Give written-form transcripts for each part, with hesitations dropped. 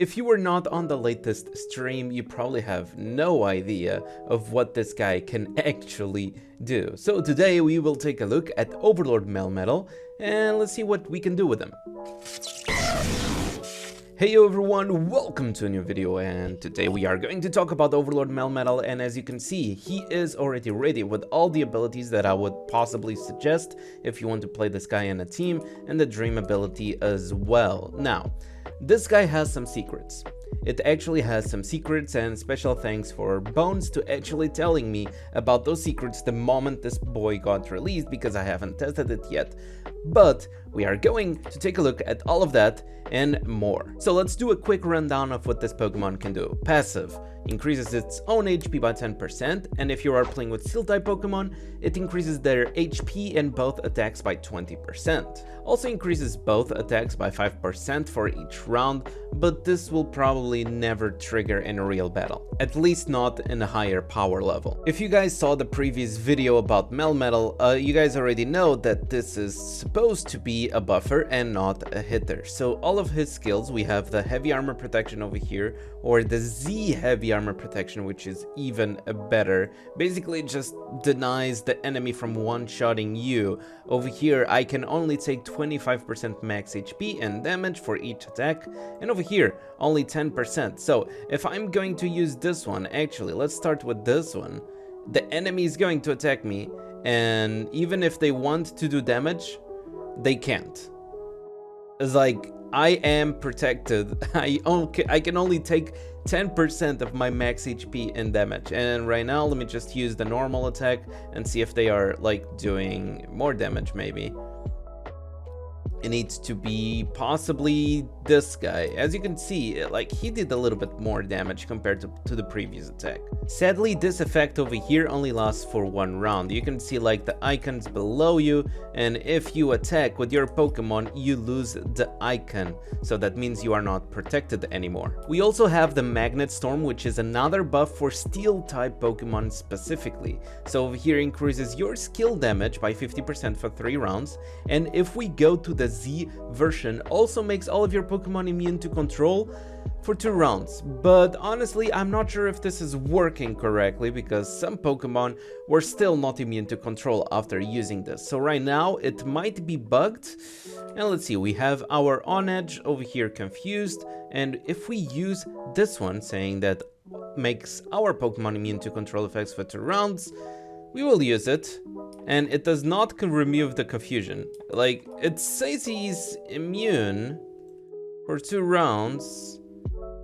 If you were not on the latest stream, you probably have no idea of what this guy can actually do. So today we will take a look at Overlord Melmetal and let's see what we can do with him. Hey everyone, welcome to a new video, and today we are going to talk about Overlord Melmetal, and as you can see, he is already ready with all the abilities that I would possibly suggest if you want to play this guy in a team, and the dream ability as well. Now, this guy has some secrets. It actually has some secrets, and special thanks for Bones to actually telling me about those secrets the moment this boy got released, because I haven't tested it yet. But we are going to take a look at all of that and more. So let's do a quick rundown of what this Pokemon can do. Passive: increases its own HP by 10%, and if you are playing with Steel-type Pokemon, it increases their HP and both attacks by 20%. Also increases both attacks by 5% for each round, but this will probably never trigger in a real battle, at least not in a higher power level. If you guys saw the previous video about Melmetal, you guys already know that this is supposed to be a buffer and not a hitter. So all of his skills, we have the heavy armor protection over here, or the Z heavy armor protection, which is even better. Basically it just denies the enemy from one-shotting you. Over here I can only take 25% max HP and damage for each attack, and over here only 10%. So if I'm going to use this one, actually let's start with this one, the enemy is going to attack me, and even if they want to do damage, they can't. It's like, I am protected. I can only take 10% of my max HP and damage. And right now, let me just use the normal attack and see if they are like doing more damage. Maybe it needs to be possibly this guy. As you can see, like, he did a little bit more damage compared to the previous attack. Sadly, this effect over here only lasts for one round. You can see like the icons below you, and if you attack with your Pokemon, you lose the icon. So that means you are not protected anymore. We also have the Magnet Storm, which is another buff for Steel type Pokemon specifically. So over here increases your skill damage by 50% for 3 rounds, and if we go to the Z version, also makes all of your Pokemon immune to control for 2 rounds. But honestly, I'm not sure if this is working correctly, because some Pokemon were still not immune to control after using this. So right now it might be bugged. And let's see, we have our On Edge over here confused, and if we use this one saying that makes our Pokemon immune to control effects for 2 rounds, we will use it, and it does not remove the confusion. Like, it says he's immune for 2 rounds,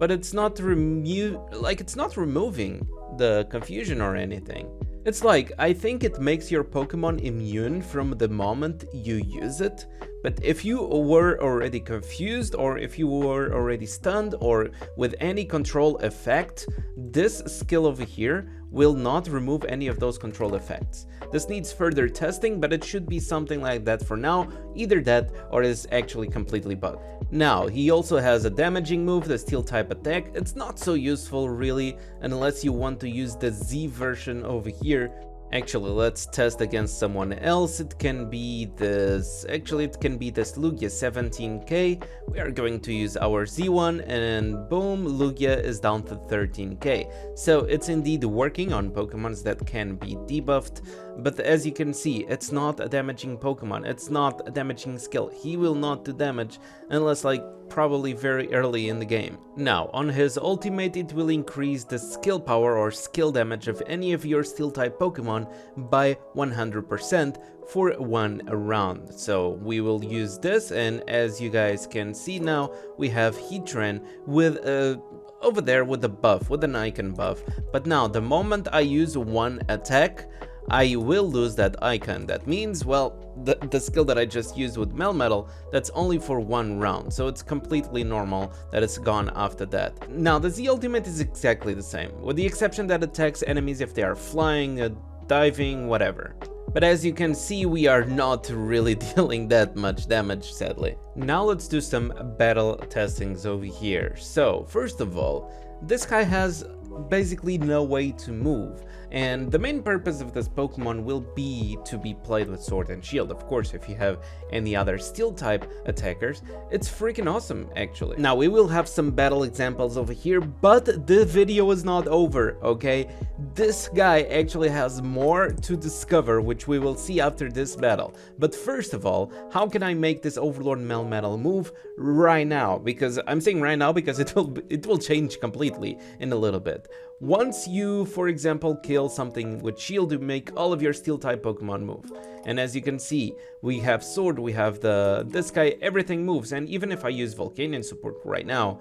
but it's not it's not removing the confusion or anything. It's like, I think it makes your Pokemon immune from the moment you use it, but if you were already confused, or if you were already stunned, or with any control effect, this skill over here will not remove any of those control effects. This needs further testing, but it should be something like that for now, either that or is actually completely bugged. Now, he also has a damaging move, the Steel type attack. It's not so useful really, unless you want to use the Z version over here. Actually, let's test against someone else. It can be this, actually it can be this Lugia 17k. We are going to use our Z1, and boom, Lugia is down to 13k. So it's indeed working on Pokemons that can be debuffed, but as you can see, it's not a damaging Pokemon, it's not a damaging skill. He will not do damage unless like probably very early in the game. Now, on his ultimate, it will increase the skill power or skill damage of any of your Steel type Pokemon by 100% for 1 round. So we will use this, and as you guys can see now, we have Heatran with over there with a buff, with an icon buff. But now, the moment I use one attack, I will lose that icon. That means, well, the skill that I just used with Melmetal, that's only for 1 round, so it's completely normal that it's gone after that. Now, the Z Ultimate is exactly the same, with the exception that it attacks enemies if they are flying, diving, whatever. But as you can see, we are not really dealing that much damage, sadly. Now let's do some battle testings over here. So, first of all, this guy has basically no way to move. And the main purpose of this Pokemon will be to be played with Sword and Shield. Of course, if you have any other Steel type attackers, it's freaking awesome actually. Now we will have some battle examples over here, but the video is not over, okay? This guy actually has more to discover, which we will see after this battle. But first of all, how can I make this Overlord Melmetal move right now? Because I'm saying right now because it will change completely in a little bit. Once you, for example, kill something with Shield, you make all of your Steel type Pokemon move. And as you can see, we have Sword, we have this guy, everything moves. And even if I use Volcanion support right now,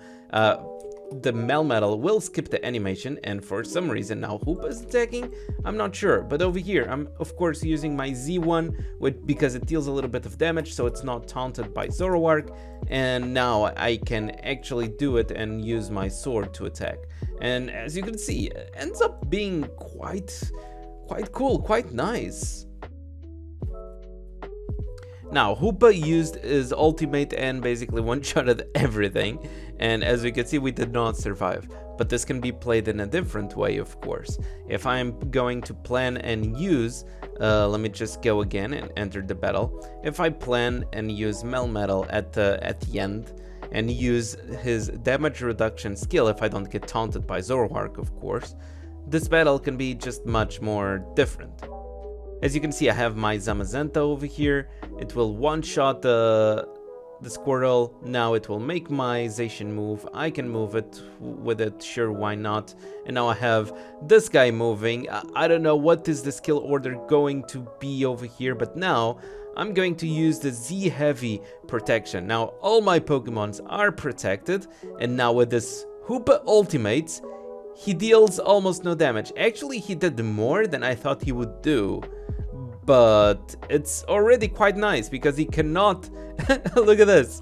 the Melmetal will skip the animation, and for some reason now Hoopa is attacking. I'm not sure, but over here I'm of course using my Z1 because it deals a little bit of damage, so it's not taunted by Zoroark, and now I can actually do it and use my sword to attack. And as you can see, it ends up being quite cool, quite nice. Now, Hoopa used his ultimate and basically one-shotted everything, and as you can see, we did not survive. But this can be played in a different way, of course. If I'm going to plan and use, let me just go again and enter the battle. If I plan and use Melmetal at the end, and use his damage reduction skill if I don't get taunted by Zoroark, of course, this battle can be just much more different. As you can see, I have my Zamazenta over here. It will one-shot the Squirtle. Now it will make my Zacian move. I can move it with it, sure, why not? And now I have this guy moving. I don't know what is the skill order going to be over here, but now I'm going to use the Z-Heavy protection. Now all my Pokemons are protected, and now with this Hoopa Ultimates, he deals almost no damage. Actually, he did more than I thought he would do. But it's already quite nice because he cannot look at this.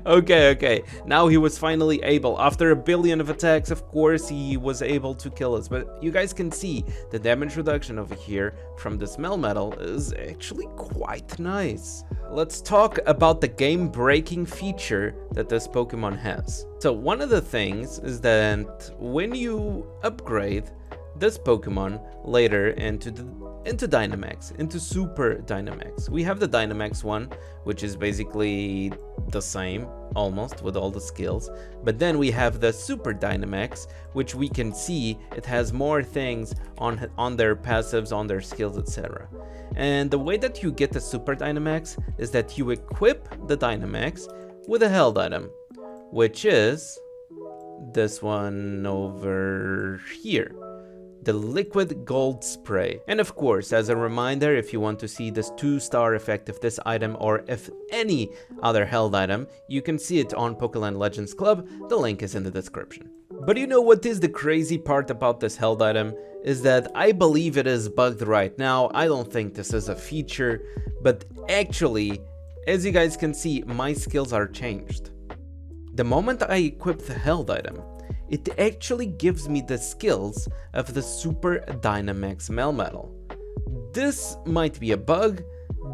Okay, now he was finally able, after a billion of attacks, of course he was able to kill us. But you guys can see the damage reduction over here from this Melmetal is actually quite nice. Let's talk about the game-breaking feature that this Pokemon has. So one of the things is that when you upgrade this Pokemon later into Dynamax, into Super Dynamax. We have the Dynamax one, which is basically the same, almost, with all the skills. But then we have the Super Dynamax, which we can see it has more things on their passives, on their skills, etc. And the way that you get the Super Dynamax is that you equip the Dynamax with a held item, which is this one over here. The liquid gold spray. And of course, as a reminder, if you want to see this 2-star effect of this item or if any other held item, you can see it on Pokeland Legends Club. The link is in the description. But you know what is the crazy part about this held item is that I believe it is bugged right now. I don't think this is a feature, but actually, as you guys can see, my skills are changed. The moment I equip the held item, it actually gives me the skills of the Super Dynamax Melmetal. This might be a bug,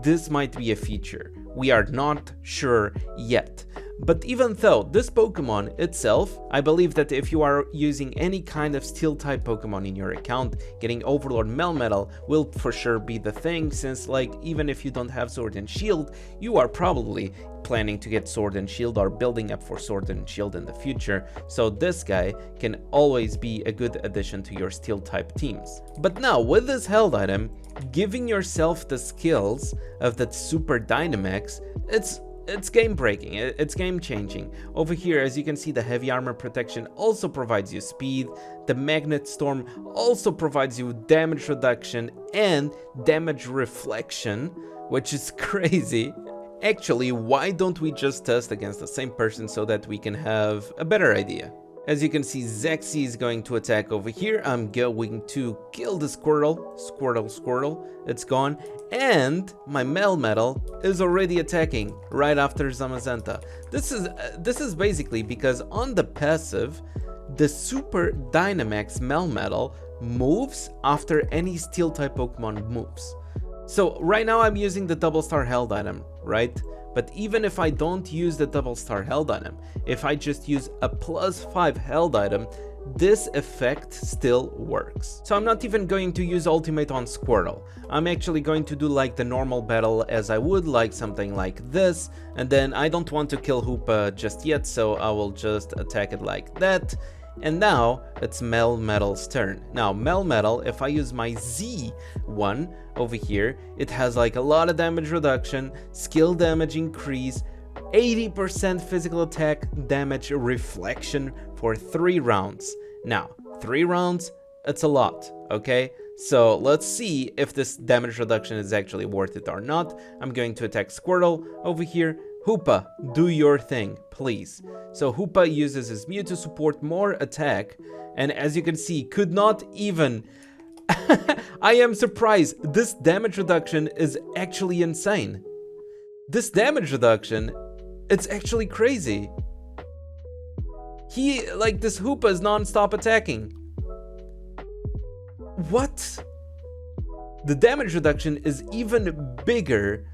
this might be a feature. We are not sure yet. But even though this Pokemon itself, I believe that if you are using any kind of Steel type Pokemon in your account, getting Overlord Melmetal will for sure be the thing, since like even if you don't have Sword and Shield, you are probably planning to get Sword and Shield or building up for Sword and Shield in the future, so this guy can always be a good addition to your Steel type teams. But now with this held item, giving yourself the skills of that Super Dynamax, it's game breaking, it's game changing. Over here, as you can see, the heavy armor protection also provides you speed. The magnet storm also provides you damage reduction and damage reflection, which is crazy. Actually, why don't we just test against the same person so that we can have a better idea? As you can see, Zexy is going to attack over here. I'm going to kill the Squirtle. Squirtle, it's gone. And my Melmetal is already attacking right after Zamazenta. This is basically because on the passive, the Super Dynamax Melmetal moves after any Steel type Pokemon moves. So right now I'm using the double star held item, right? But even if I don't use the double star held item, if I just use a +5 held item, this effect still works. So I'm not even going to use ultimate on Squirtle. I'm actually going to do like the normal battle as I would, like something like this, and then I don't want to kill Hoopa just yet, so I will just attack it like that. And now it's Melmetal's turn. Now Melmetal, if I use my Z1 over here, it has like a lot of damage reduction, skill damage increase, 80% physical attack damage reflection for 3 rounds. Now, 3 rounds, it's a lot, okay? So let's see if this damage reduction is actually worth it or not. I'm going to attack Squirtle over here. Hoopa, do your thing, please. So Hoopa uses his Mew to support more attack, and as you can see, could not even... I am surprised, this damage reduction is actually insane. This damage reduction, it's actually crazy. This Hoopa is non-stop attacking. What? The damage reduction is even bigger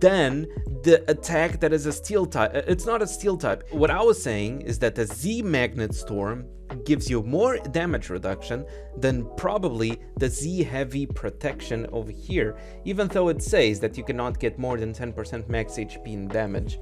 than the attack that is a steel type. It's not a steel type. What I was saying is that the Z Magnet Storm gives you more damage reduction than probably the Z Heavy Protection over here, even though it says that you cannot get more than 10% max HP in damage.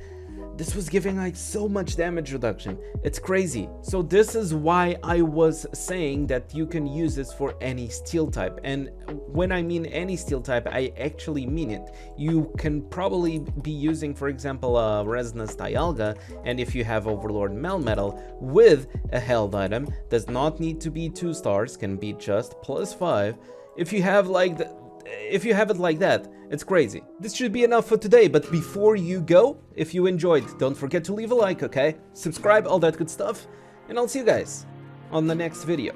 This was giving like so much damage reduction. It's crazy. So this is why I was saying that you can use this for any steel type. And when I mean any steel type, I actually mean it. You can probably be using, for example, a Resonance Dialga, and if you have Overlord Melmetal with a held item, does not need to be 2 stars, can be just +5. If you have it like that, it's crazy. This should be enough for today, but before you go, if you enjoyed, don't forget to leave a like, okay? Subscribe, all that good stuff, and I'll see you guys on the next video.